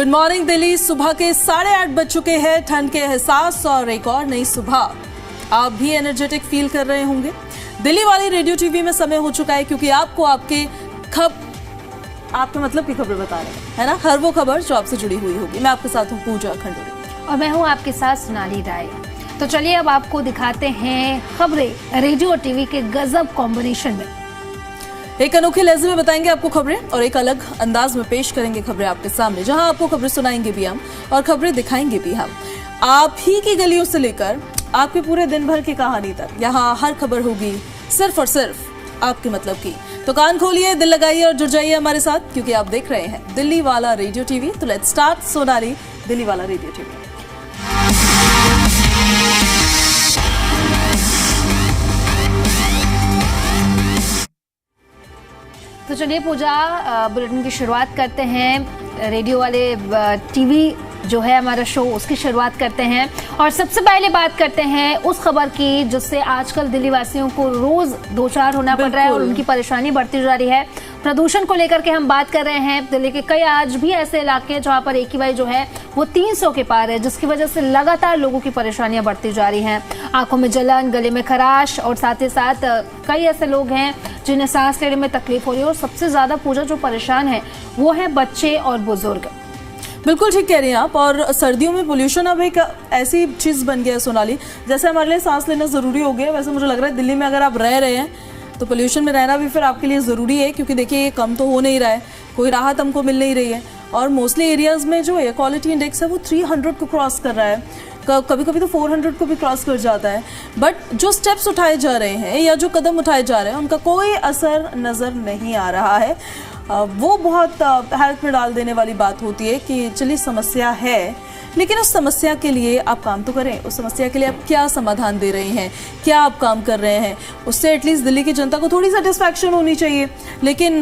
Good morning Delhi. सुबह के 8:30 बज चुके हैं। ठंड के एहसास और एक और नई सुबह। आप भी एनर्जेटिक फील कर रहे होंगे। दिल्ली वाली रेडियो टीवी में समय हो चुका है क्योंकि आपको आपके मतलब की खबर बता रहे हैं, है ना। हर वो खबर जो आपसे जुड़ी हुई होगी। मैं आपके साथ हूँ पूजा खंडूरी और मैं हूँ आपके साथ सोनाली राय। तो चलिए अब आपको दिखाते हैं खबरें रेडियो और टीवी के गजब कॉम्बिनेशन में। एक अनोखे लहजे में बताएंगे आपको खबरें और एक अलग अंदाज में पेश करेंगे खबरें आपके सामने, जहां आपको खबरें सुनाएंगे भी हम और खबरें दिखाएंगे भी हम। आप ही की गलियों से लेकर आपके पूरे दिन भर की कहानी तक यहाँ हर खबर होगी सिर्फ और सिर्फ आपके मतलब की। तो कान खोलिए, दिल लगाइए और जुड़ जाइए हमारे साथ, क्योंकि आप देख रहे हैं दिल्ली वाला रेडियो टीवी। तो लेट्स स्टार्ट सोनाली दिल्ली वाला रेडियो टीवी। तो चलिए पूजा, बुलेटिन की शुरुआत करते हैं। रेडियो वाले टीवी जो है हमारा शो, उसकी शुरुआत करते हैं और सबसे पहले बात करते हैं उस खबर की जिससे आजकल दिल्ली वासियों को रोज दो चार होना पड़ रहा है और उनकी परेशानी बढ़ती जा रही है। प्रदूषण को लेकर के हम बात कर रहे हैं। दिल्ली के कई आज भी ऐसे इलाके हैं जहां पर AQI जो है वो 300 के पार है, जिसकी वजह से लगातार लोगों की परेशानियां बढ़ती जा रही हैं। आंखों में जलन, गले में खराश और साथ ही साथ कई ऐसे लोग हैं जिन्हें सांस लेने में तकलीफ हो रही है। और सबसे ज्यादा पूजा जो परेशान है वो है बच्चे और बुजुर्ग। बिल्कुल ठीक कह रही हैं आप। और सर्दियों में पोल्यूशन अब एक ऐसी चीज बन गया है सोनाली, जैसे हमारे लिए सांस लेना जरूरी हो गया। वैसे मुझे लग रहा है दिल्ली में अगर आप रह रहे हैं तो पोल्यूशन में रहना भी फिर आपके लिए ज़रूरी है, क्योंकि देखिए ये कम तो हो नहीं रहा है, कोई राहत हमको मिल नहीं रही है। और मोस्टली एरियाज़ में जो एयर क्वालिटी इंडेक्स है वो 300 को क्रॉस कर रहा है, कभी कभी तो 400 को भी क्रॉस कर जाता है। बट जो स्टेप्स उठाए जा रहे हैं या जो कदम उठाए जा रहे हैं उनका कोई असर नज़र नहीं आ रहा है। वो बहुत हेल्थ में डाल देने वाली बात होती है कि चलिए समस्या है, लेकिन उस समस्या के लिए आप काम तो करें। उस समस्या के लिए आप क्या समाधान दे रहे हैं, क्या आप काम कर रहे हैं, उससे एटलीस्ट दिल्ली की जनता को थोड़ी सेटिस्फैक्शन होनी चाहिए। लेकिन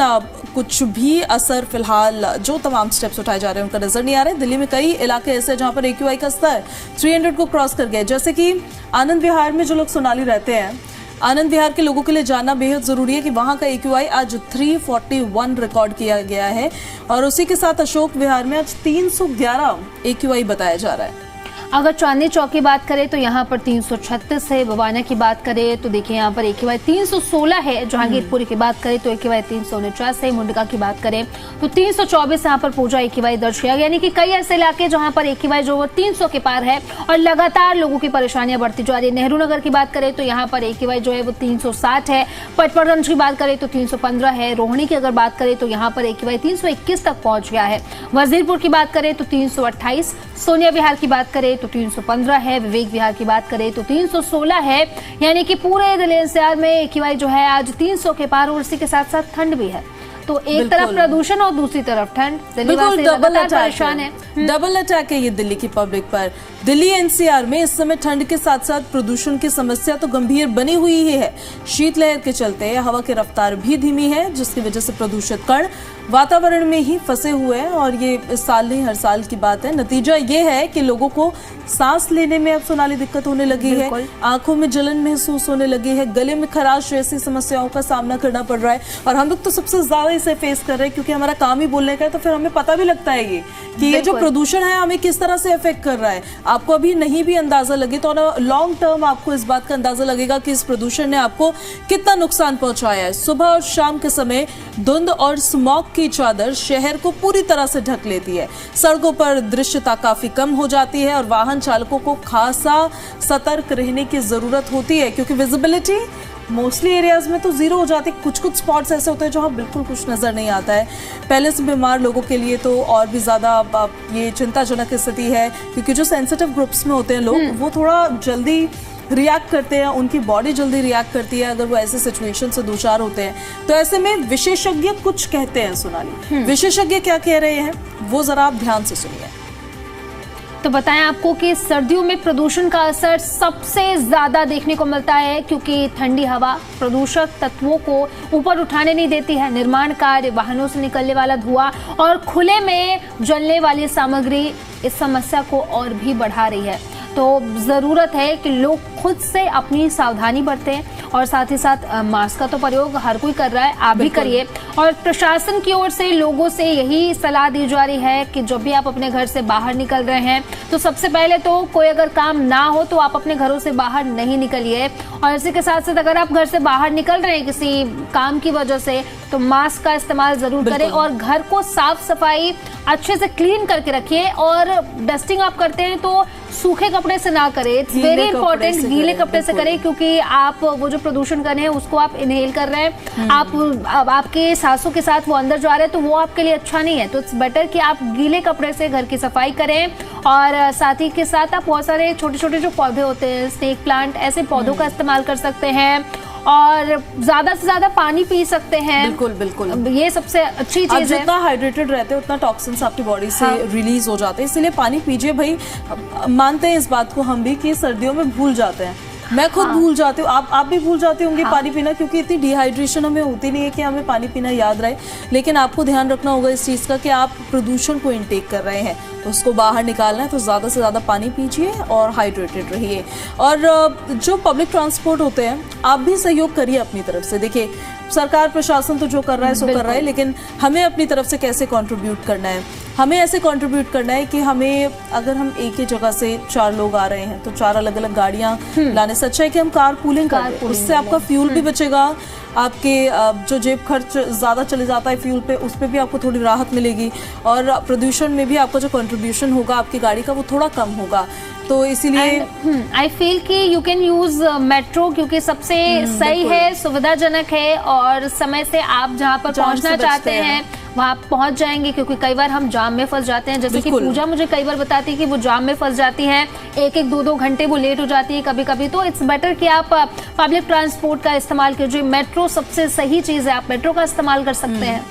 कुछ भी असर फिलहाल जो तमाम स्टेप्स उठाए जा रहे हैं उनका नजर नहीं आ रहा है। दिल्ली में कई इलाके ऐसे जहाँ पर AQI का स्तर 300 को क्रॉस कर गया, जैसे कि आनंद विहार में जो लोग सोनाली रहते हैं, आनंद विहार के लोगों के लिए जानना बेहद ज़रूरी है कि वहाँ का AQI आज 341 रिकॉर्ड किया गया है और उसी के साथ अशोक विहार में आज 311 AQI बताया जा रहा है। अगर चांदनी चौक की बात करें तो यहाँ पर 336 है। बवाना की बात करें तो देखिए यहाँ पर AQI 316 है। जहांगीरपुरी की बात करें तो AQI 349 है। मुंडका की बात करें तो 324 यहाँ पर पूजा AQI दर्ज किया गया। यानी कि कई ऐसे इलाके जहाँ पर AQI जो वो 300 के पार है और लगातार लोगों की परेशानियां बढ़ती जा रही है। नेहरू नगर की बात करें तो यहाँ पर AQI जो है वो 360 है। पटपरगंज की बात करें तो 315 है। रोहिणी की अगर बात करें तो यहाँ पर AQI 321 तक पहुंच गया है। वजीरपुर की बात करें तो 328, सोनिया विहार की बात करें तो 315 है। विवेक विहार की बात करें तो 316 है। यानी कि पूरे दिल्ली एनसीआर में AQI जो है आज 300 के पार और इसी के साथ साथ ठंड भी है। तो एक तरफ प्रदूषण और दूसरी तरफ ठंड। बिल्कुल डबल परेशान है। डबल अटैक है ये दिल्ली की पब्लिक पर। दिल्ली एनसीआर में इस समय ठंड के साथ साथ प्रदूषण की समस्या तो गंभीर बनी हुई ही है। शीतलहर के चलते हवा की रफ्तार भी धीमी है, जिसकी वजह से प्रदूषित कण वातावरण में ही फंसे हुए हैं और ये इस साल नहीं हर साल की बात है। नतीजा ये है कि लोगों को सांस लेने में अब सोनाली दिक्कत होने लगी है, आंखों में जलन महसूस होने लगी है, गले में खराश जैसी समस्याओं का सामना करना पड़ रहा है। और हम लोग तो सबसे ज्यादा इसे फेस कर रहे हैं क्योंकि हमारा काम ही बोलने का है, तो फिर हमें पता भी लगता है ये कि ये जो प्रदूषण है हमें किस तरह से अफेक्ट कर रहा है। आपको अभी नहीं भी अंदाजा लगे तो लॉन्ग टर्म आपको इस बात का अंदाजा लगेगा कि इस प्रदूषण ने आपको कितना नुकसान पहुंचाया है। सुबह और शाम के समय धुंध और स्मॉग की चादर शहर को पूरी तरह से ढक लेती है। सड़कों पर दृश्यता काफी कम हो जाती है और वाहन चालकों को खासा सतर्क रहने की जरूरत होती है, क्योंकि विजिबिलिटी मोस्टली एरियाज में तो जीरो हो जाती है। कुछ कुछ स्पॉट्स ऐसे होते हैं जहाँ बिल्कुल कुछ नजर नहीं आता है। पहले से बीमार लोगों के लिए तो और भी ज्यादा ये चिंताजनक स्थिति है, क्योंकि जो सेंसिटिव ग्रुप्स में होते हैं लोग वो थोड़ा जल्दी रिएक्ट करते हैं, उनकी बॉडी जल्दी रिएक्ट करती है अगर वो ऐसे सिचुएशन से दो चार होते हैं। तो ऐसे में विशेषज्ञ कुछ कहते हैं सोनाली। विशेषज्ञ क्या कह रहे हैं वो जरा आप ध्यान से सुनिए। तो बताएं आपको कि सर्दियों में प्रदूषण का असर सबसे ज्यादा देखने को मिलता है, क्योंकि ठंडी हवा प्रदूषक तत्वों को ऊपर उठाने नहीं देती है। निर्माण कार्य, वाहनों से निकलने वाला धुआं और खुले में जलने वाली सामग्री इस समस्या को और भी बढ़ा रही है। तो जरूरत है कि लोग खुद से अपनी सावधानी बरतें और साथ ही साथ मास्क का तो प्रयोग हर कोई कर रहा है, आप भी करिए। और प्रशासन की ओर से लोगों से यही सलाह दी जा रही है कि जब भी आप अपने घर से बाहर निकल रहे हैं तो सबसे पहले तो कोई अगर काम ना हो तो आप अपने घरों से बाहर नहीं निकलिए। और इसी के साथ साथ अगर आप घर से बाहर निकल रहे हैं किसी काम की वजह से तो मास्क का इस्तेमाल जरूर करें और घर को साफ सफाई अच्छे से क्लीन करके रखिए। और डस्टिंग आप करते हैं तो सूखे कपड़े से ना करें, इट्स वेरी इंपॉर्टेंट, गीले कपड़े से करें, क्योंकि आप वो जो प्रदूषण कर रहे हैं उसको आप इनहेल कर रहे हैं, आपके सांसों के साथ वो अंदर जा रहे हैं, तो वो आपके लिए अच्छा नहीं है। तो इट्स बेटर कि आप गीले कपड़े से घर की सफाई करें। और साथ ही के साथ आप बहुत सारे छोटे छोटे जो पौधे होते हैं, स्नेक प्लांट, ऐसे पौधों का इस्तेमाल कर सकते हैं और ज्यादा से ज्यादा पानी पी सकते हैं। बिल्कुल बिल्कुल, ये सबसे अच्छी चीज है। जितना हाइड्रेटेड रहते हैं उतना टॉक्सिन्स आपकी बॉडी से रिलीज हो जाते हैं, इसलिए पानी पीजिए भाई। मानते हैं इस बात को हम भी कि सर्दियों में भूल जाते हैं, मैं खुद भूल जाती हूँ, आप भी भूल जाते होंगे पानी पीना, क्योंकि इतनी डिहाइड्रेशन हमें होती नहीं है कि हमें पानी पीना याद रहे। लेकिन आपको ध्यान रखना होगा इस चीज़ का कि आप प्रदूषण को इनटेक कर रहे हैं तो उसको बाहर निकालना है, तो ज़्यादा से ज़्यादा पानी पीजिए और हाइड्रेटेड रहिए। और जो पब्लिक ट्रांसपोर्ट होते हैं आप भी सहयोग करिए अपनी तरफ से। देखिए सरकार प्रशासन तो जो कर रहा है सो कर रहा है, लेकिन हमें अपनी तरफ से कैसे कंट्रीब्यूट करना है। हमें ऐसे कंट्रीब्यूट करना है कि हमें, अगर हम एक ही जगह से 4 लोग आ रहे हैं तो 4 अलग अलग गाड़ियां लाने से अच्छा है कि हम कार पूलिंग करें, उससे आपका फ्यूल भी बचेगा, आपके जो जेब खर्च ज़्यादा चले जाता है फ्यूल पे, उस पर भी आपको थोड़ी राहत मिलेगी और प्रदूषण में भी आपका जो कंट्रीब्यूशन होगा आपकी गाड़ी का वो थोड़ा कम होगा। तो इसीलिए आई फील कि यू कैन यूज मेट्रो, क्योंकि सबसे सही है, सुविधाजनक है और समय से आप जहाँ पर पहुँचना चाहते हैं वहाँ पहुँच जाएंगे। क्योंकि कई बार हम जाम में फंस जाते हैं, जैसे कि पूजा मुझे कई बार बताती है कि वो जाम में फंस जाती है, 1-1, 2-2 घंटे वो लेट हो जाती है कभी कभी। तो इट्स बेटर कि आप पब्लिक ट्रांसपोर्ट का इस्तेमाल कीजिए। मेट्रो सबसे सही चीज़ है, आप मेट्रो का इस्तेमाल कर सकते हैं।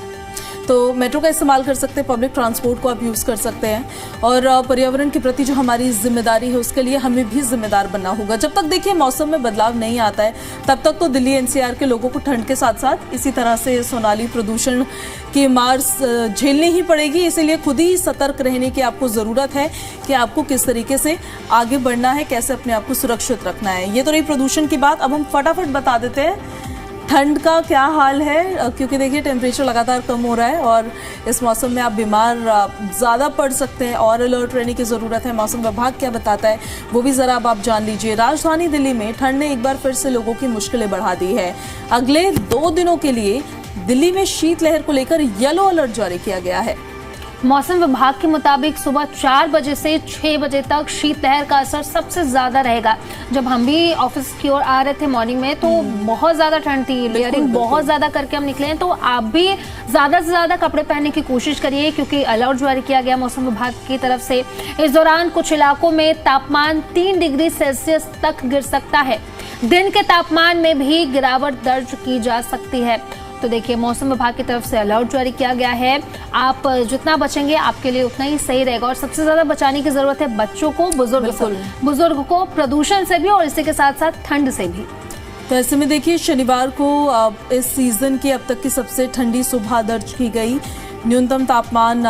तो मेट्रो का इस्तेमाल कर सकते हैं, पब्लिक ट्रांसपोर्ट को आप यूज़ कर सकते हैं। और पर्यावरण के प्रति जो हमारी जिम्मेदारी है उसके लिए हमें भी जिम्मेदार बनना होगा। जब तक देखिए मौसम में बदलाव नहीं आता है तब तक तो दिल्ली एनसीआर के लोगों को ठंड के साथ साथ इसी तरह से सोनाली प्रदूषण की मार झेलनी ही पड़ेगी। इसीलिए खुद ही सतर्क रहने की आपको ज़रूरत है कि आपको किस तरीके से आगे बढ़ना है, कैसे अपने आप को सुरक्षित रखना है। ये तो रही प्रदूषण की बात। अब हम फटाफट बता देते हैं ठंड का क्या हाल है, क्योंकि देखिए टेम्परेचर लगातार कम हो रहा है और इस मौसम में आप बीमार ज़्यादा पड़ सकते हैं और अलर्ट रहने की ज़रूरत है। मौसम विभाग क्या बताता है वो भी ज़रा अब आप जान लीजिए। राजधानी दिल्ली में ठंड ने एक बार फिर से लोगों की मुश्किलें बढ़ा दी है। अगले 2 दिनों के लिए दिल्ली में शीतलहर को लेकर येलो अलर्ट जारी किया गया है। मौसम विभाग के मुताबिक सुबह 4 बजे से 6 बजे तक शीतलहर का असर सबसे ज्यादा रहेगा। जब हम भी ऑफिस की ओर आ रहे थे मॉर्निंग में तो बहुत ज्यादा ठंड थी, लेयरिंग बहुत ज्यादा करके हम निकले हैं। तो आप भी ज्यादा से ज्यादा कपड़े पहनने की कोशिश करिए, क्योंकि अलर्ट जारी किया गया मौसम विभाग की तरफ से। इस दौरान कुछ इलाकों में तापमान 3 डिग्री सेल्सियस तक गिर सकता है। दिन के तापमान में भी गिरावट दर्ज की जा सकती है। तो देखिए मौसम विभाग की तरफ से अलर्ट जारी किया गया है। आप जितना बचेंगे आपके लिए उतना ही सही रहेगा और सबसे ज्यादा बचाने की जरूरत है बच्चों को, बुजुर्ग को प्रदूषण से भी और इसी के साथ साथ ठंड से भी। तो ऐसे में देखिए शनिवार को इस सीजन की अब तक की सबसे ठंडी सुबह दर्ज की गई। न्यूनतम तापमान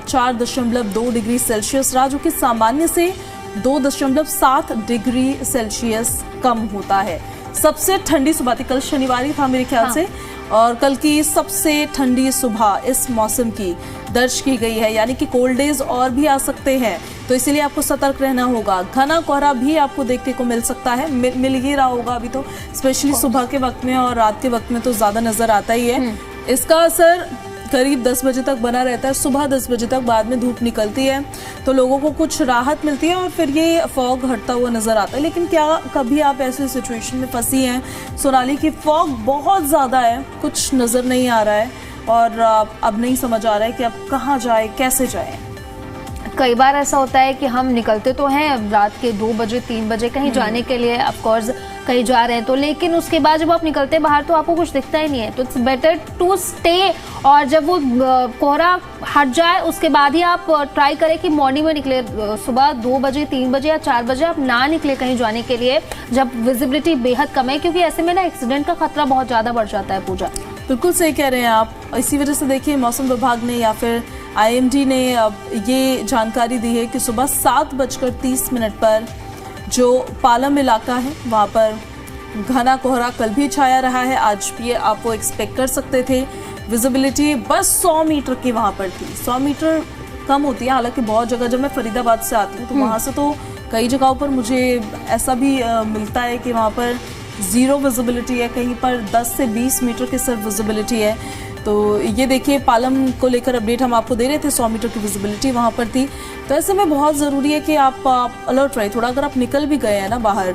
4.2 डिग्री सेल्सियस रहा, जो कि सामान्य से 2.7 डिग्री सेल्सियस कम होता है। सबसे ठंडी सुबह थी, कल शनिवार ही था मेरे ख्याल से, और कल की सबसे ठंडी सुबह इस मौसम की दर्ज की गई है। यानी कि कोल्ड डेज और भी आ सकते हैं, तो इसीलिए आपको सतर्क रहना होगा। घना कोहरा भी आपको देखने को मिल सकता है, मिल ही रहा होगा अभी तो, स्पेशली सुबह के वक्त में और रात के वक्त में तो ज़्यादा नज़र आता ही है। इसका असर करीब 10 बजे तक बना रहता है, सुबह 10 बजे तक, बाद में धूप निकलती है तो लोगों को कुछ राहत मिलती है और फिर ये फॉग हटता हुआ नज़र आता है। लेकिन क्या कभी आप ऐसे सिचुएशन में फंसी हैं सोनाली की फॉग बहुत ज़्यादा है, कुछ नज़र नहीं आ रहा है और अब नहीं समझ आ रहा है कि अब कहाँ जाए, कैसे जाए? कई बार ऐसा होता है कि हम निकलते तो हैं रात के 2 बजे 3 बजे कहीं जाने के लिए, ऑफ कोर्स कहीं जा रहे हैं तो, लेकिन उसके बाद जब आप निकलते हैं बाहर तो आपको कुछ दिखता ही नहीं है। तो इट्स बेटर टू स्टे, और जब वो कोहरा हट जाए उसके बाद ही आप ट्राई करें कि मॉर्निंग में निकले। सुबह 2 बजे 3 बजे या 4 बजे आप ना निकले कहीं जाने के लिए जब विजिबिलिटी बेहद कम है, क्योंकि ऐसे में ना एक्सीडेंट का खतरा बहुत ज़्यादा बढ़ जाता है। पूजा बिल्कुल सही कह रहे हैं आप। इसी वजह से देखिए मौसम विभाग ने या फिर IMD ने ये जानकारी दी है कि सुबह 7:30 पर जो पालम इलाका है वहाँ पर घना कोहरा कल भी छाया रहा है, आज भी आप वो एक्सपेक्ट कर सकते थे। विजिबिलिटी बस 100 मीटर की वहाँ पर थी, 100 मीटर कम होती है। हालांकि बहुत जगह, जब मैं फरीदाबाद से आती हूँ तो वहाँ से तो कई जगहों पर मुझे ऐसा भी मिलता है कि वहाँ पर ज़ीरो विजिबिलिटी है, कहीं पर 10 से 20 मीटर की सिर्फ विजिबिलिटी है। तो ये देखिए, पालम को लेकर अपडेट हम आपको दे रहे थे, 100 मीटर की विजिबिलिटी वहाँ पर थी। तो ऐसे में बहुत ज़रूरी है कि आप अलर्ट रहे थोड़ा। अगर आप निकल भी गए हैं ना बाहर,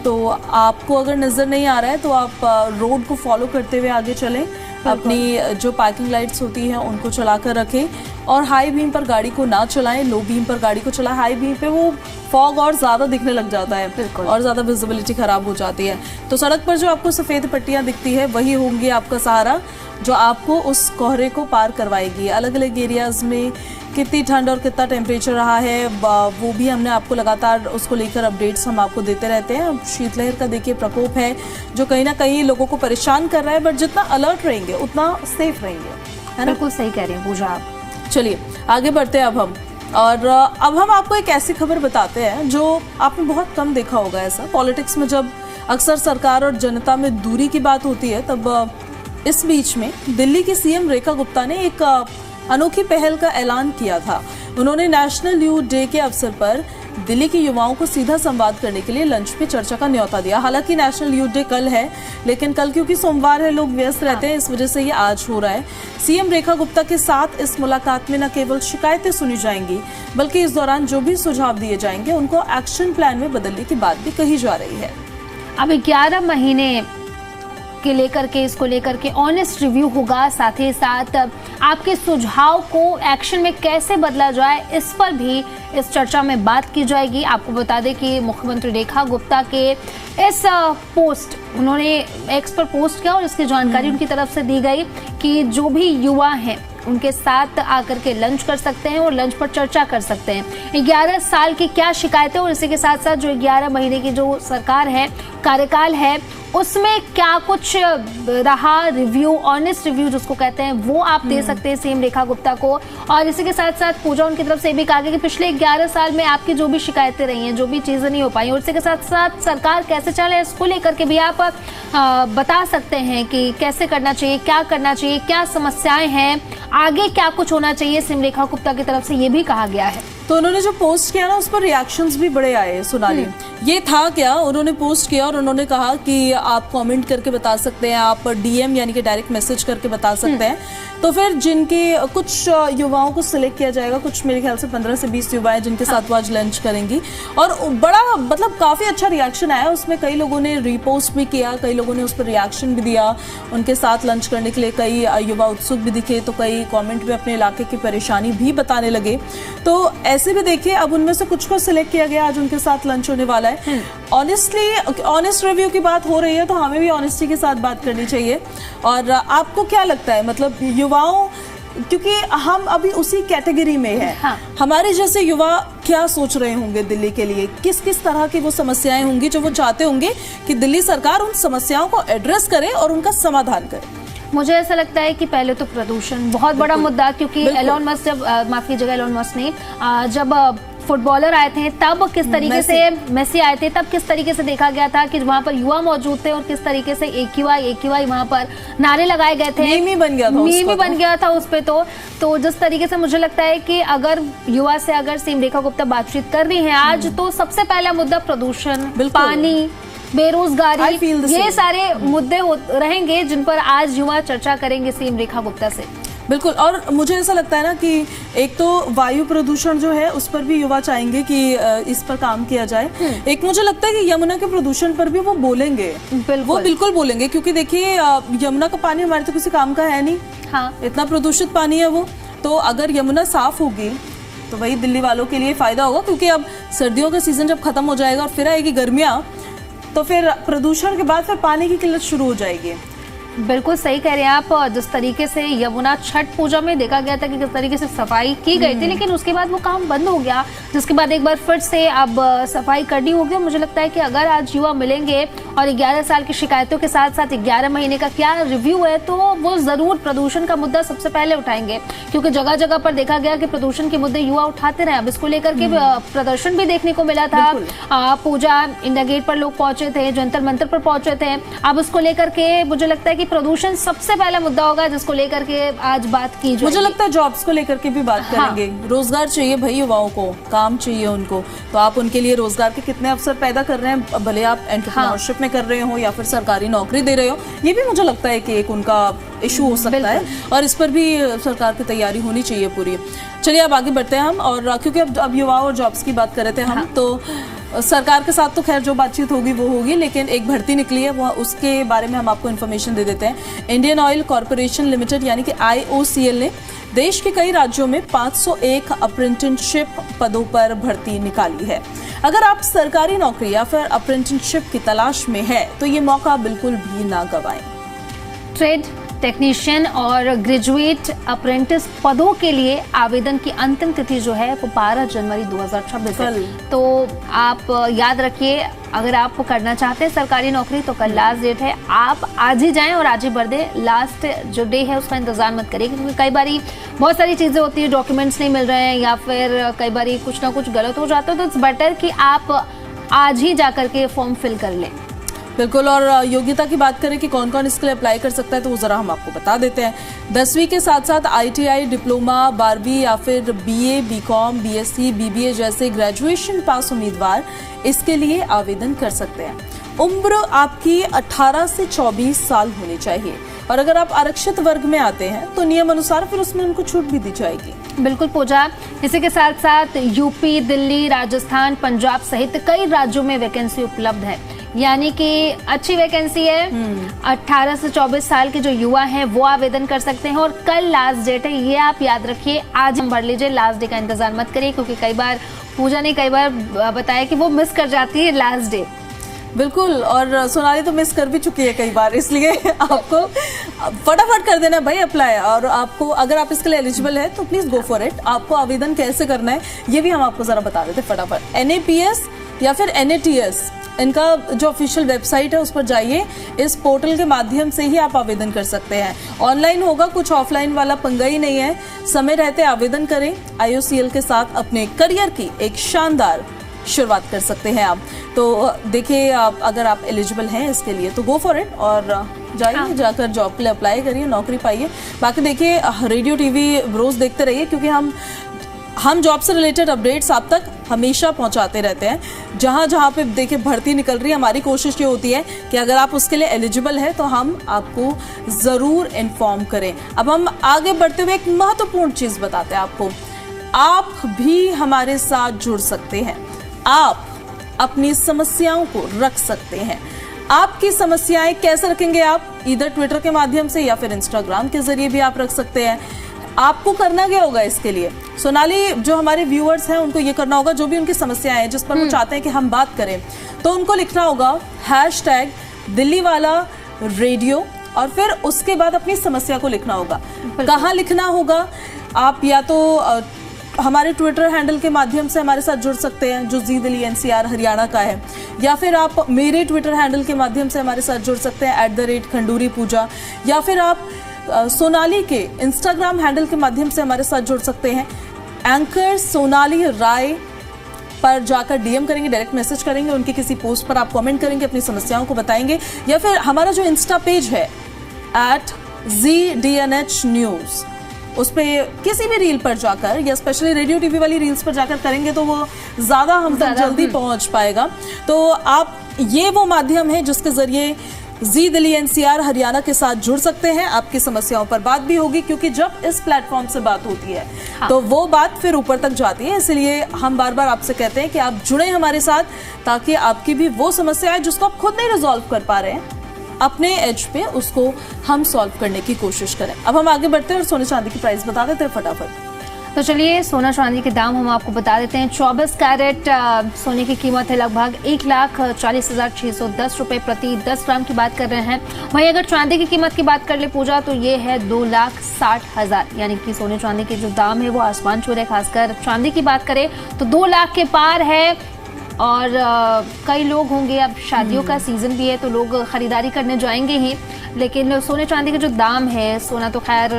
तो आपको अगर नज़र नहीं आ रहा है तो आप रोड को फॉलो करते हुए आगे चलें, अपनी जो पार्किंग लाइट्स होती हैं उनको चला कर रखें, और हाई बीम पर गाड़ी को ना चलाएं, लो बीम पर गाड़ी को चलाएं। हाई बीम पे वो फॉग और ज़्यादा दिखने लग जाता है और ज़्यादा विजिबिलिटी ख़राब हो जाती है। तो सड़क पर जो आपको सफ़ेद पट्टियाँ दिखती है वही होंगी आपका सहारा, जो आपको उस कोहरे को पार करवाएगी। अलग अलग एरियाज़ में कितनी ठंड और कितना टेम्परेचर रहा है वो भी हमने आपको लगातार उसको लेकर अपडेट्स हम आपको देते रहते हैं। अब शीतलहर का देखिए प्रकोप है जो कहीं ना कहीं लोगों को परेशान कर रहा है, बट जितना अलर्ट रहेंगे उतना सेफ रहेंगे, है ना? बिल्कुल सही कह रहे हैं पूजा आप। चलिए आगे बढ़ते हैं अब हम, और अब हम आपको एक ऐसी खबर बताते हैं जो आपने बहुत कम देखा होगा। ऐसा पॉलिटिक्स में जब अक्सर सरकार और जनता में दूरी की बात होती है, तब इस बीच में दिल्ली की सीएम रेखा गुप्ता ने एक अनोखी पहल का ऐलान किया था। उन्होंने नेशनल यूथ डे के अवसर पर दिल्ली के युवाओं को सीधा संवाद करने के लिए लंच पे चर्चा का न्योता दिया। हालांकि नेशनल यूथ डे कल है, लेकिन कल क्योंकि सोमवार है लोग व्यस्त रहते हैं, इस वजह से ये आज हो रहा है। सीएम रेखा गुप्ता के साथ इस मुलाकात में न केवल शिकायतें सुनी जाएंगी, बल्कि इस दौरान जो भी सुझाव दिए जाएंगे उनको एक्शन प्लान में बदलने की बात भी कही जा रही है। अब 11 महीने के लेकर के, इसको लेकर के ऑनेस्ट रिव्यू होगा, साथ ही साथ आपके सुझाव को एक्शन में कैसे बदला जाए इस पर भी इस चर्चा में बात की जाएगी। आपको बता दें कि मुख्यमंत्री रेखा गुप्ता के इस पोस्ट, उन्होंने एक्स पर पोस्ट किया और इसकी जानकारी उनकी तरफ से दी गई कि जो भी युवा हैं उनके साथ आकर के लंच कर सकते हैं और लंच पर चर्चा कर सकते हैं। 11 साल की क्या शिकायतें और इसी के साथ साथ जो 11 महीने की जो सरकार है, कार्यकाल है, उसमें क्या कुछ रहा रिव्यू, ऑनेस्ट रिव्यू जिसको कहते हैं, वो आप दे सकते हैं सीएम रेखा गुप्ता को। और इसी के साथ साथ पूजा उनकी तरफ से भी कहा गया कि पिछले 11 साल में आपकी जो भी शिकायतें रही हैं, जो भी चीजें नहीं हो पाई, और इसी के साथ साथ सरकार कैसे चले इसको लेकर के भी आप बता सकते हैं कि कैसे करना चाहिए, क्या करना चाहिए, क्या समस्याएं हैं, आगे क्या कुछ होना चाहिए। सीएम रेखा गुप्ता की तरफ से ये भी कहा गया है। तो उन्होंने जो पोस्ट किया ना, उस पर रिएक्शंस भी बड़े आए सोनाली। ये था क्या, उन्होंने पोस्ट किया और उन्होंने कहा कि आप कमेंट करके बता सकते हैं, आप डीएम यानी कि डायरेक्ट मैसेज करके बता सकते हैं। तो फिर जिनके कुछ युवाओं को सिलेक्ट किया जाएगा, कुछ मेरे ख्याल से 15 से 20 युवाएं जिनके साथ वो आज लंच करेंगी, और बड़ा मतलब काफ़ी अच्छा रिएक्शन आया उसमें। कई लोगों ने रीपोस्ट भी किया, कई लोगों ने उस पर रिएक्शन भी दिया। उनके साथ लंच करने के लिए कई युवा उत्सुक भी दिखे, तो कई कॉमेंट में अपने इलाके की परेशानी भी बताने लगे। तो ऐसे भी देखिए, अब उनमें से कुछ को सिलेक्ट किया गया, आज उनके साथ लंच होने वाला है। ऑनेस्टली ऑनेस्ट रिव्यू की बात हो रही है, तो हमें भी ऑनेस्टी के साथ बात करनी चाहिए। और आपको क्या लगता है, मतलब युवाओं, क्योंकि हम अभी उसी कैटेगरी में हैं, हाँ। हमारे जैसे युवा क्या सोच रहे होंगे दिल्ली के लिए, किस किस तरह की वो समस्याएं होंगी जो वो चाहते होंगे कि दिल्ली सरकार उन समस्याओं को एड्रेस करे और उनका समाधान करे। मुझे ऐसा लगता है कि पहले तो प्रदूषण बहुत बड़ा मुद्दा, क्योंकि एलोन मस्क जब माफ कीजिएगा, एलोन मस्क ने जब फुटबॉलर आए थे तब किस तरीके से, मेसी आए थे तब किस तरीके से देखा गया था कि वहां पर युवा मौजूद थे और किस तरीके से AQI वहां पर नारे लगाए गए थे। मीम ही बन गया था उस पे। तो जिस तरीके से मुझे लगता है कि अगर युवा से अगर सीएम रेखा गुप्ता बातचीत कर रही हैं आज, तो सबसे पहला मुद्दा प्रदूषण, पानी, बेरोजगारी, ये सारे मुद्दे रहेंगे जिन पर आज युवा चर्चा करेंगे सीएम रेखा गुप्ता से। बिल्कुल। और मुझे ऐसा लगता है ना कि एक तो वायु प्रदूषण जो है उस पर भी युवा चाहेंगे कि इस पर काम किया जाए। एक मुझे लगता है कि यमुना के प्रदूषण पर भी वो बोलेंगे, वो बिल्कुल बोलेंगे, क्योंकि देखिए यमुना का पानी हमारे तो किसी काम का है नहीं। हाँ। इतना प्रदूषित पानी है वो, तो अगर यमुना साफ होगी तो वही दिल्ली वालों के लिए फायदा होगा, क्योंकि अब सर्दियों का सीजन जब खत्म हो जाएगा और फिर आएगी गर्मियाँ, तो फिर प्रदूषण के बाद फिर पानी की किल्लत शुरू हो जाएगी। बिल्कुल सही कह रहे हैं आप। जिस तरीके से यमुना छठ पूजा में देखा गया था कि किस तरीके से सफाई की गई थी, लेकिन उसके बाद वो काम बंद हो गया, जिसके बाद एक बार फिर से अब सफाई करनी होगी। मुझे लगता है कि अगर आज युवा मिलेंगे और 11 साल की शिकायतों के साथ साथ 11 महीने का क्या रिव्यू है, तो वो जरूर प्रदूषण का मुद्दा सबसे पहले उठाएंगे, क्योंकि जगह जगह पर देखा गया कि प्रदूषण के मुद्दे युवा उठाते रहे। अब इसको लेकर के प्रदर्शन भी देखने को मिला था। पूजा इंडिया गेट पर लोग पहुंचे थे, जंतर मंतर पर पहुंचे थे। अब उसको लेकर के मुझे लगता है कि प्रदूषण सबसे पहला मुद्दा होगा जिसको लेकर के आज बात की जाएगी। मुझे लगता है जॉब्स को लेकर के भी बात करेंगे। रोजगार चाहिए भाई, युवाओं को काम चाहिए उनको, तो आप उनके लिए रोजगार के कितने अवसर पैदा कर रहे हैं, भले आप एंटरप्रेन्योरशिप में कर रहे हो या फिर सरकारी नौकरी दे रहे हो, ये भी मुझे लगता है कि एक उनका इशू हो सकता है और इस पर भी सरकार की तैयारी होनी चाहिए पूरी। चलिए अब आगे बढ़ते हैं हम, और क्योंकि अब युवाओं और जॉब्स की बात कर रहे थे हम, तो सरकार के साथ तो खैर जो बातचीत होगी वो होगी, लेकिन एक भर्ती निकली है, वो उसके बारे में हम आपको इन्फॉर्मेशन दे देते हैं। इंडियन ऑयल कॉर्पोरेशन लिमिटेड यानी कि IOCL ने देश के कई राज्यों में 501 अप्रेंटिसशिप पदों पर भर्ती निकाली है। अगर आप सरकारी नौकरी या फिर अप्रेंटिसशिप की तलाश में है तो ये मौका बिल्कुल भी ना गंवाएं। ट्रेड टेक्नीशियन और ग्रेजुएट अप्रेंटिस पदों के लिए आवेदन की अंतिम तिथि जो है वो 12 जनवरी 2026 है। तो आप याद रखिए, अगर आप करना चाहते हैं सरकारी नौकरी तो कल लास्ट डेट है। आप आज ही जाएं और आज ही भर दें। लास्ट जो डे है उसका इंतजार मत करिए, क्योंकि कई बारी बहुत सारी चीजें होती है, डॉक्यूमेंट्स नहीं मिल रहे हैं या फिर कई बारी कुछ ना कुछ गलत हो जाता है, तो इट्स बेटर कि आप आज ही जाकर के फॉर्म फिल कर लें। बिल्कुल। और योग्यता की बात करें कि कौन कौन इसके लिए अप्लाई कर सकता है, तो वो जरा हम आपको बता देते हैं। 10वीं के साथ साथ ITI, डिप्लोमा, 12वीं या फिर BA, BCom, BSc, BBA जैसे ग्रेजुएशन पास उम्मीदवार इसके लिए आवेदन कर सकते हैं। उम्र आपकी 18 से 24 साल होनी चाहिए, और अगर आप आरक्षित वर्ग में आते हैं तो नियम अनुसार फिर उसमें उनको छूट भी दी जाएगी। बिल्कुल पूजा, इसी के साथ साथ यूपी, दिल्ली, राजस्थान, पंजाब सहित कई राज्यों में वैकेंसी उपलब्ध है, यानी कि अच्छी वैकेंसी है। 18 से 24 साल के जो युवा हैं वो आवेदन कर सकते हैं, और कल लास्ट डेट है, ये आप याद रखिए। आज हम भर लीजिए, लास्ट डे का इंतजार मत करिए, क्योंकि कई बार पूजा ने कई बार बताया कि वो मिस कर जाती है लास्ट डे। बिल्कुल, और सोनाली तो मिस कर भी चुकी है कई बार, इसलिए आपको फटाफट कर देना भाई अप्लाई। और आपको अगर आप इसके लिए एलिजिबल है तो प्लीज गो फॉर इट। आपको आवेदन कैसे करना है ये भी हम आपको जरा बता देते फटाफट। NAPS या फिर NATS, इनका जो ऑफिशियल वेबसाइट है उस पर जाइए। इस पोर्टल के माध्यम से ही आप आवेदन कर सकते हैं। ऑनलाइन होगा, कुछ ऑफलाइन वाला पंगा ही नहीं है। समय रहते आवेदन करें। IOCL के साथ अपने करियर की एक शानदार शुरुआत कर सकते हैं आप। तो देखिए, आप अगर आप एलिजिबल हैं इसके लिए तो गो फॉर इट और जाइए, जाकर जॉब के लिए अप्लाई करिए, नौकरी पाइए। बाकी देखिए, रेडियो TV रोज देखते रहिए, क्योंकि हम जॉब से रिलेटेड अपडेट्स आप तक हमेशा पहुंचाते रहते हैं। जहां जहां पे देखिए भर्ती निकल रही है, हमारी कोशिश ये होती है कि अगर आप उसके लिए एलिजिबल है तो हम आपको ज़रूर इन्फॉर्म करें। अब हम आगे बढ़ते हुए एक महत्वपूर्ण चीज़ बताते हैं आपको। आप भी हमारे साथ जुड़ सकते हैं। आप अपनी समस्याओं को रख सकते हैं। आपकी समस्याएं कैसे रखेंगे आप? इधर ट्विटर के माध्यम से या फिर इंस्टाग्राम के जरिए भी आप रख सकते हैं। आपको करना क्या होगा इसके लिए? सोनाली, जो हमारे व्यूअर्स हैं उनको ये करना होगा, जो भी उनकी समस्याएं हैं जिस पर वो चाहते हैं कि हम बात करें, तो उनको लिखना होगा #दिल्लीवाला-रेडियो, और फिर उसके बाद अपनी समस्या को लिखना होगा। कहाँ लिखना होगा? आप या तो हमारे ट्विटर हैंडल के माध्यम से हमारे साथ जुड़ सकते हैं, जो जी दिल्ली NCR हरियाणा का है, या फिर आप मेरे ट्विटर हैंडल के माध्यम से हमारे साथ जुड़ सकते हैं @खंडूरी पूजा, या फिर आप सोनाली के इंस्टाग्राम हैंडल के माध्यम से हमारे साथ जुड़ सकते हैं। एंकर सोनाली राय पर जाकर DM करेंगे, डायरेक्ट मैसेज करेंगे, उनकी किसी पोस्ट पर आप कमेंट करेंगे, अपनी समस्याओं को बताएंगे, या फिर हमारा जो इंस्टा पेज है @ZDNH News, उस पे किसी भी रील पर जाकर, या स्पेशली रेडियो TV वाली रील्स पर जाकर करेंगे तो वो ज़्यादा हम तक जल्दी पहुंच पाएगा। तो आप, ये वो माध्यम है जिसके जरिए जी दिल्ली NCR हरियाणा के साथ जुड़ सकते हैं। आपकी समस्याओं पर बात भी होगी, क्योंकि जब इस प्लेटफॉर्म से बात होती है तो वो बात फिर ऊपर तक जाती है। इसलिए हम बार बार आपसे कहते हैं कि आप जुड़ें हमारे साथ, ताकि आपकी भी वो समस्या है जिसको आप खुद नहीं रिजॉल्व कर पा रहे हैं, अपने एज पे उसको हम सॉल्व करने की कोशिश करें। अब हम आगे बढ़ते हैं और सोने चांदी की प्राइस बता देते हैं फटाफट। तो चलिए सोना चांदी के दाम हम आपको बता देते हैं। 24 कैरेट सोने की कीमत है लगभग 1,40,610 रुपए प्रति 10 ग्राम की बात कर रहे हैं। वहीं अगर चांदी की कीमत की बात कर ले पूजा तो ये है 2,60,000, यानी कि सोने चांदी के जो दाम है वो आसमान छू रहे। खासकर चांदी की बात करें तो 2 लाख के पार है। और कई लोग होंगे, अब शादियों का सीजन भी है तो लोग खरीदारी करने जाएंगे ही, लेकिन सोने चांदी के जो दाम है, सोना तो खैर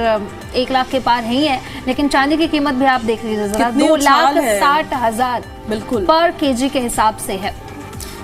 1 लाख के पार ही है, लेकिन चांदी की कीमत भी आप देख लीजिए जरा, 2,60,000 बिल्कुल पर केजी के हिसाब से है।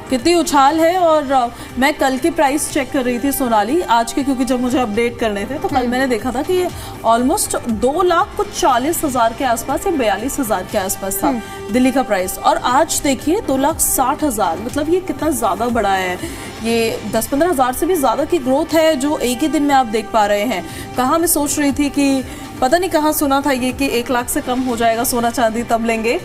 कितनी उछाल है। और मैं कल की प्राइस चेक कर रही थी सोनाली, आज के, क्योंकि जब मुझे अपडेट करने थे तो कल मैंने देखा था कि ऑलमोस्ट 2,40,000 के आसपास या 42,000 के आसपास था दिल्ली का प्राइस। और आज देखिए 2,60,000, मतलब ये कितना ज़्यादा बढ़ा है। ये 10-15 हज़ार से भी ज़्यादा की ग्रोथ है जो एक ही दिन में आप देख पा रहे हैं। कहाँ मैं सोच रही थी कि पता नहीं कहाँ सुना था ये कि 1 लाख से कम हो जाएगा सोना चांदी तब लेंगे,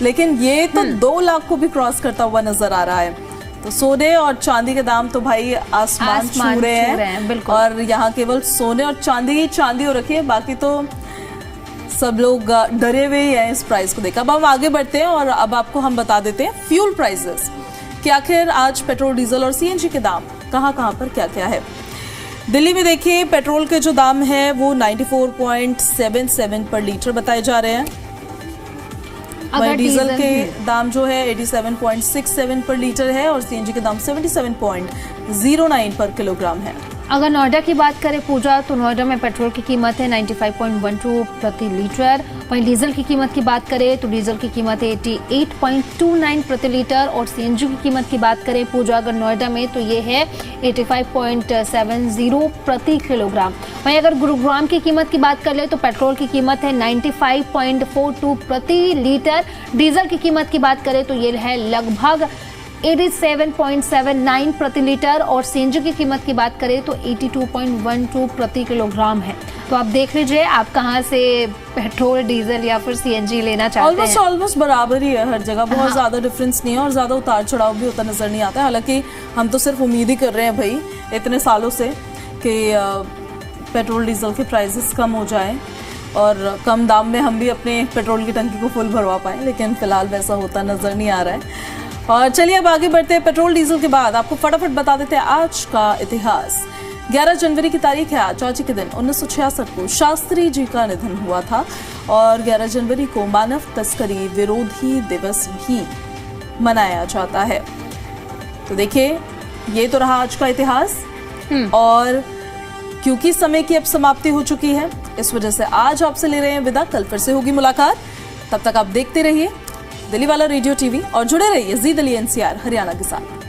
लेकिन ये तो 2 लाख को भी क्रॉस करता हुआ नजर आ रहा है। तो सोने और चांदी के दाम तो भाई आसमान छू रहे हैं। बिल्कुल। और यहाँ केवल सोने और चांदी हो रखी है, बाकी तो सब लोग डरे हुए ही हैं इस प्राइस को देखकर। अब हम आगे बढ़ते हैं और अब आपको हम बता देते हैं फ्यूल प्राइसेस कि आखिर आज पेट्रोल, डीजल और सीएनजी के दाम कहाँ पर क्या क्या है। दिल्ली में देखिए पेट्रोल के जो दाम है वो 94.77 पर लीटर बताए जा रहे हैं। वहीं डीजल के दाम जो है 87.67 पर लीटर है और सीएनजी के दाम 77.09 पर किलोग्राम है। अगर नोएडा की बात करें पूजा तो नोएडा में पेट्रोल की कीमत है 95.12 प्रति लीटर। वहीं डीजल की कीमत की बात करें तो डीजल की कीमत है 88.29 प्रति लीटर और सीएनजी की कीमत की बात करें पूजा अगर नोएडा में तो ये है 85.70 प्रति किलोग्राम। वहीं अगर गुरुग्राम की कीमत की बात कर ले तो पेट्रोल की कीमत है 95.42 प्रति लीटर। डीजल की कीमत की बात करें तो ये है लगभग 87.79 प्रति लीटर और सीएनजी की कीमत की बात करें तो 82.12 प्रति किलोग्राम है। तो आप देख लीजिए आप कहां से पेट्रोल, डीजल या फिर सीएनजी लेना चाहते हैं। ऑलमोस्ट बराबर ही है हर जगह, बहुत ज्यादा डिफरेंस नहीं है और ज्यादा उतार चढ़ाव भी होता नजर नहीं आता है। हालांकि हम तो सिर्फ उम्मीद ही कर रहे हैं भाई इतने सालों से कि पेट्रोल डीजल के प्राइसेस कम हो जाए और कम दाम में हम भी अपने पेट्रोल की टंकी को फुल भरवा पाएं, लेकिन फिलहाल वैसा होता नजर नहीं आ रहा है। और चलिए अब आगे बढ़ते हैं। पेट्रोल डीजल के बाद आपको फटाफट बता देते हैं आज का इतिहास। 11 जनवरी की तारीख है आज ही के दिन 1966 को शास्त्री जी का निधन हुआ था और 11 जनवरी को मानव तस्करी विरोधी दिवस भी मनाया जाता है। तो देखिए ये तो रहा आज का इतिहास और क्योंकि समय की अब समाप्ति हो चुकी है इस वजह से आज आपसे ले रहे हैं विदा। कल फिर से होगी मुलाकात, तब तक आप देखते रहिए दिल्ली वाला रेडियो टीवी और जुड़े रहिए जी दिल्ली एनसीआर हरियाणा के साथ।